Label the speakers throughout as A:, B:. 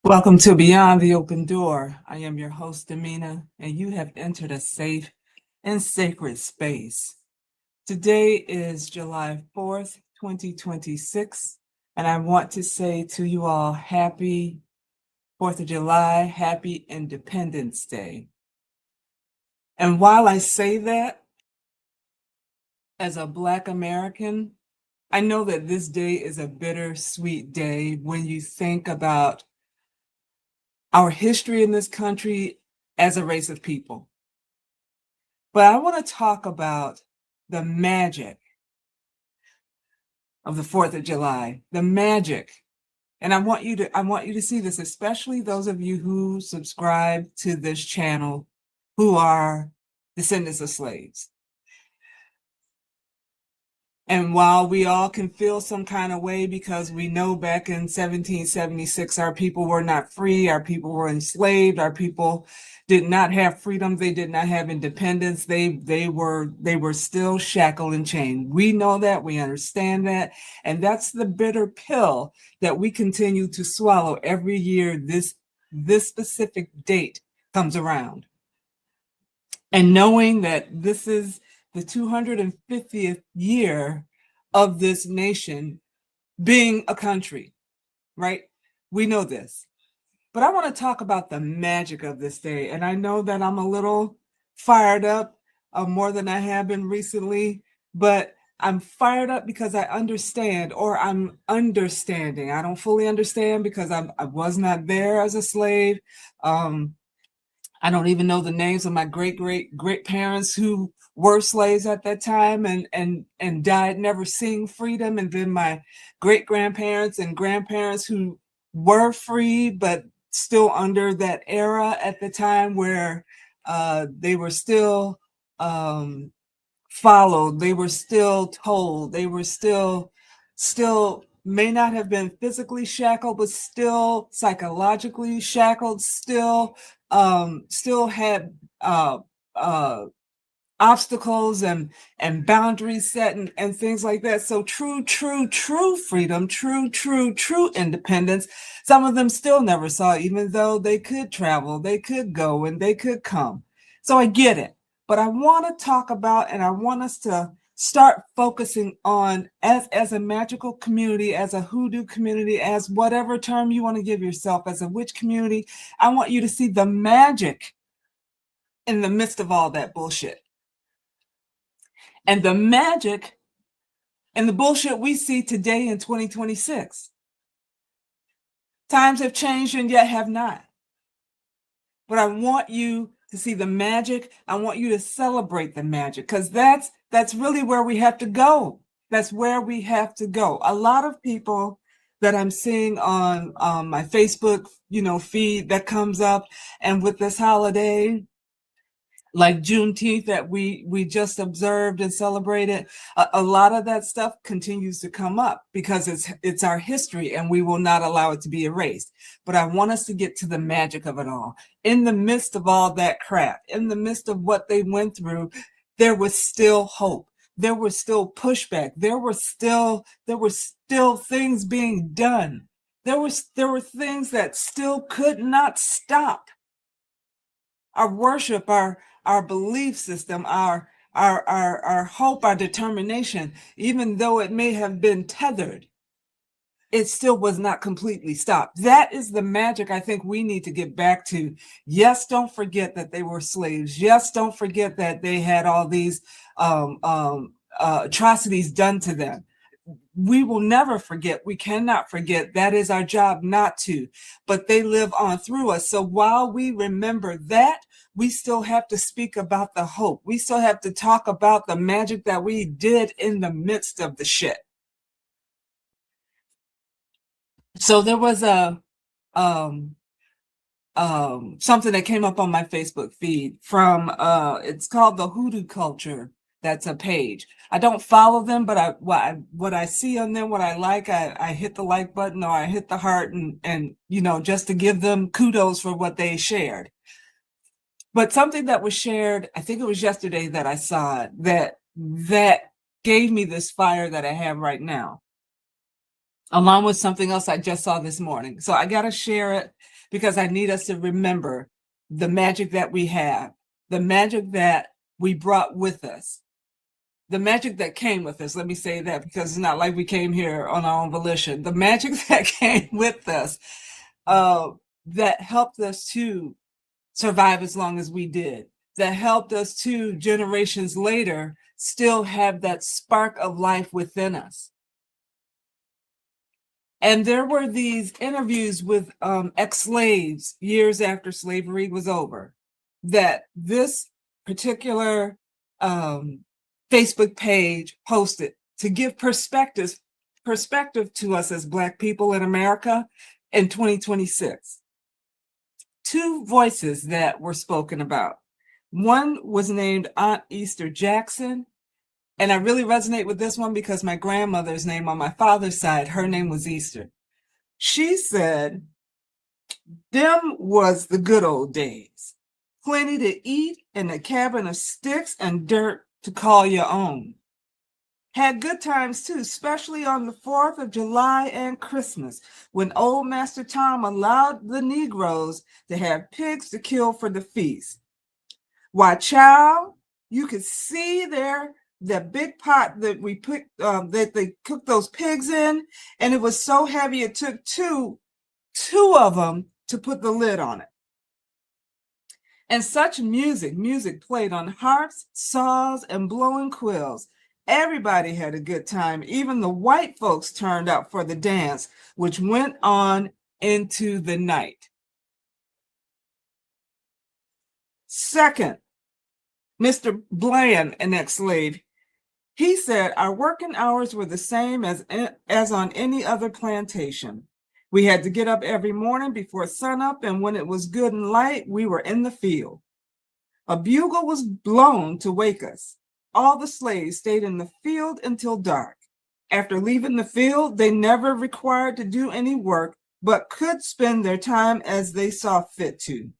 A: Welcome to Beyond the Open Door. I am your host, Domina, and you have entered a safe and sacred space. Today is July 4th, 2026, and I want to say to you all happy 4th of July, happy Independence Day. And while I say that, as a Black American, I know that this day is a bittersweet day when you think about our history in this country as a race of people. But I want to talk about the magic of the 4th of July, the magic. And I want you to see this, especially those of you who subscribe to this channel who are descendants of slaves. And while we all can feel some kind of way because we know back in 1776 our people were not free, our people were enslaved, our people did not have freedom, they did not have independence, they were still shackled and chained. We know that, we understand that, and that's the bitter pill that we continue to swallow every year this specific date comes around. And knowing that this is the 250th year of this nation being a country, right? We know this. But I want to talk about the magic of this day. And I know that I'm a little fired up more than I have been recently, but I'm fired up because I understand, or I'm understanding. I don't fully understand because I was not there as a slave. I don't even know the names of my great parents who were slaves at that time and died never seeing freedom. And then my great grandparents and grandparents who were free, but still under that era at the time where they were still followed, they were still told, they were still may not have been physically shackled, but still psychologically shackled, still had obstacles and boundaries set and things like that. So true freedom, true independence. Some of them still never saw, even though they could travel, they could go, and they could come. So I get it. But I want to talk about, and I want us to start focusing on, as a magical community, as a hoodoo community, as whatever term you want to give yourself, as a witch community, I want you to see the magic in the midst of all that bullshit. And the magic and the bullshit we see today in 2026. Times have changed and yet have not. But I want you to see the magic. I want you to celebrate the magic, because that's really where we have to go. That's where we have to go. A lot of people that I'm seeing on my Facebook, feed that comes up, and with this holiday, like Juneteenth that we just observed and celebrated, a lot of that stuff continues to come up because it's our history and we will not allow it to be erased. But I want us to get to the magic of it all. In the midst of all that crap, in the midst of what they went through, there was still hope. There was still pushback. There were still things being done. There were things that still could not stop. Our worship, our belief system, our hope, our determination, even though it may have been tethered, it still was not completely stopped. That is the magic I think we need to get back to. Yes, don't forget that they were slaves. Yes, don't forget that they had all these atrocities done to them. We will never forget. We cannot forget. That is our job not to. But they live on through us. So while we remember that, we still have to speak about the hope. We still have to talk about the magic that we did in the midst of the shit. So there was something that came up on my Facebook feed from it's called the Hoodoo Culture. That's a page. I don't follow them, but what I see on them, what I like, I hit the like button or I hit the heart and just to give them kudos for what they shared. But something that was shared, I think it was yesterday that I saw it, that gave me this fire that I have right now, along with something else I just saw this morning. So I got to share it because I need us to remember the magic that we have, the magic that we brought with us, the magic that came with us. Let me say that, because it's not like we came here on our own volition. The magic that came with us, uh, that helped us to survive as long as we did, that helped us to generations later still have that spark of life within us. And there were these interviews with ex-slaves years after slavery was over, that this particular Facebook page posted to give perspective to us as Black people in America in 2026. Two voices that were spoken about. One was named Aunt Easter Jackson, and I really resonate with this one because my grandmother's name on my father's side, her name was Easter. She said, "Them was the good old days. Plenty to eat and a cabin of sticks and dirt to call your own. Had good times too, especially on the 4th of July and Christmas, when old Master Tom allowed the Negroes to have pigs to kill for the feast. Why, child, you could see there the big pot that we put that they cooked those pigs in, and it was so heavy it took two of them to put the lid on it. And such music played on harps, saws, and blowing quills. Everybody had a good time. Even the white folks turned out for the dance, which went on into the night." Second, Mr. Bland, an ex-slave, he said, "Our working hours were the same as on any other plantation. We had to get up every morning before sunup, and when it was good and light, we were in the field. A bugle was blown to wake us. All the slaves stayed in the field until dark. After leaving the field, they never required to do any work, but could spend their time as they saw fit to.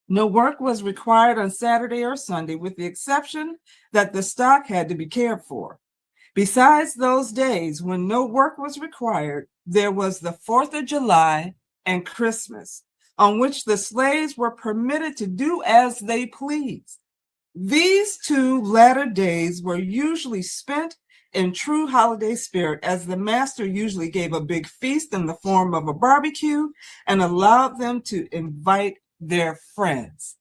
A: No work was required on Saturday or Sunday, with the exception that the stock had to be cared for. Besides those days when no work was required, there was the 4th of July and Christmas, on which the slaves were permitted to do as they pleased. These two latter days were usually spent in true holiday spirit, as the master usually gave a big feast in the form of a barbecue and allowed them to invite their friends."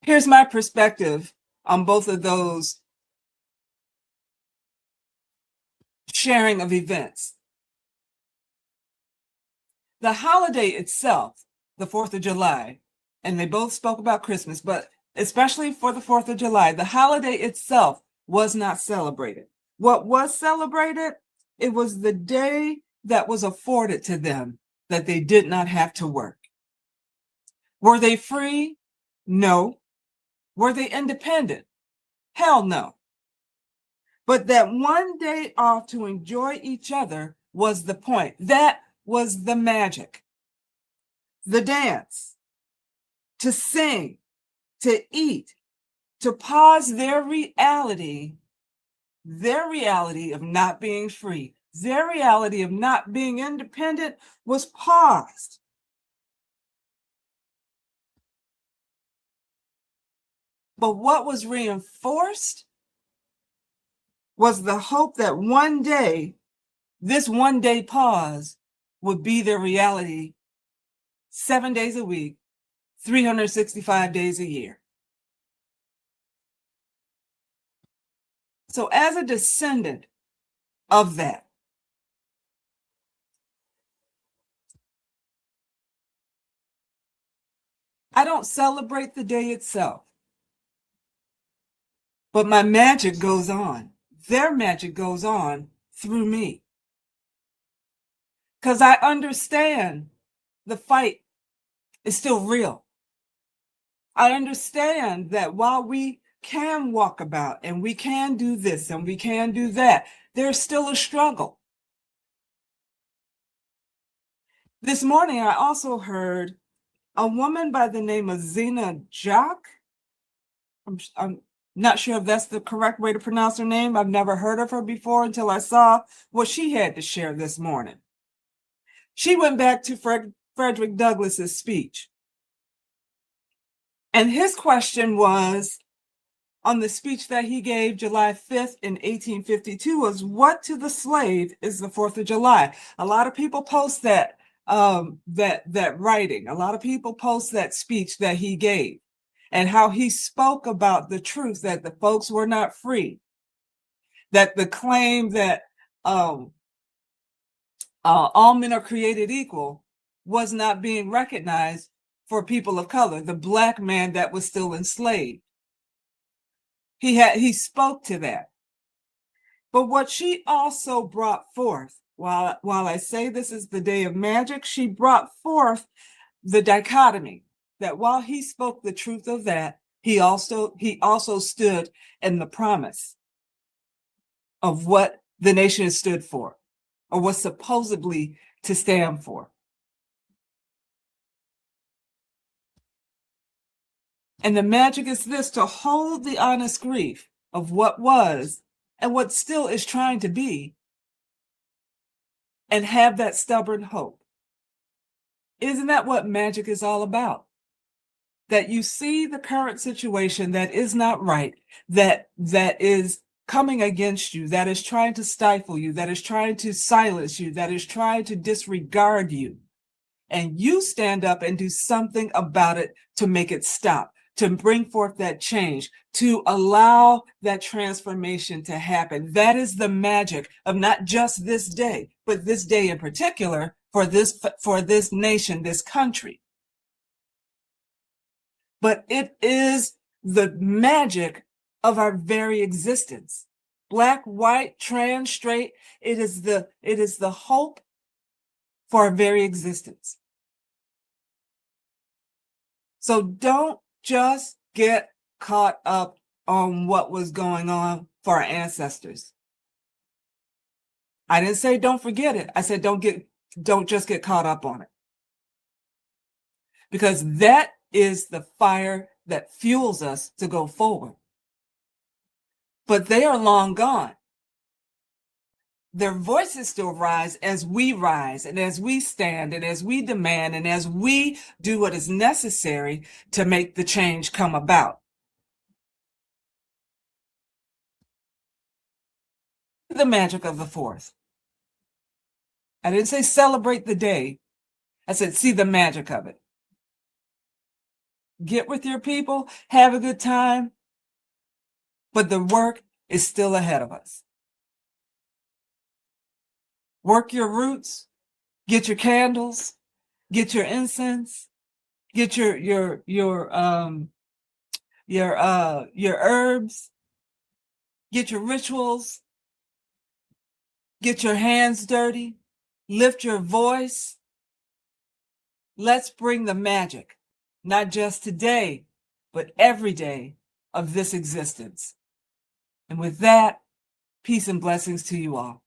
A: Here's my perspective on both of those sharing of events. The holiday itself, the 4th of July, and they both spoke about Christmas, but especially for the 4th of July, the holiday itself was not celebrated. What was celebrated? It was the day that was afforded to them, that they did not have to work. Were they free? No. Were they independent? Hell no. But that one day off to enjoy each other was the point. That was the magic. The dance, to sing, to eat, to pause their reality of not being free, their reality of not being independent was paused. But what was reinforced was the hope that one day, this one day pause would be their reality 7 days a week, 365 days a year. So as a descendant of that, I don't celebrate the day itself, but my magic goes on. Their magic goes on through me. Because I understand the fight is still real. I understand that while we can walk about and we can do this and we can do that, there's still a struggle. This morning, I also heard a woman by the name of Zena Jock. I'm not sure if that's the correct way to pronounce her name. I've never heard of her before until I saw what she had to share this morning. She went back to Frederick Douglass's speech. And his question was, on the speech that he gave July 5th in 1852, was, what to the slave is the 4th of July? A lot of people post that writing. A lot of people post that speech that he gave and how he spoke about the truth that the folks were not free, that the claim that all men are created equal was not being recognized for people of color, the Black man that was still enslaved. He spoke to that. But what she also brought forth, while I say this is the day of magic, she brought forth the dichotomy that while he spoke the truth of that, he also stood in the promise of what the nation stood for, or was supposedly to stand for. And the magic is this: to hold the honest grief of what was and what still is trying to be, and have that stubborn hope. Isn't that what magic is all about? That you see the current situation that is not right, that is coming against you, that is trying to stifle you, that is trying to silence you, that is trying to disregard you. And you stand up and do something about it to make it stop, to bring forth that change, to allow that transformation to happen. That is the magic of not just this day, but this day in particular for this nation, this country. But it is the magic of our very existence. Black, white, trans, straight, it is the hope for our very existence. So don't just get caught up on what was going on for our ancestors. I didn't say don't forget it. I said don't just get caught up on it. Because that is the fire that fuels us to go forward. But they are long gone. Their voices still rise as we rise, and as we stand, and as we demand, and as we do what is necessary to make the change come about. The magic of the 4th. I didn't say celebrate the day. I said see the magic of it. Get with your people, have a good time, but the work is still ahead of us. Work your roots, get your candles, get your incense, get your herbs, get your rituals, get your hands dirty, lift your voice. Let's bring the magic, not just today, but every day of this existence. And with that, peace and blessings to you all.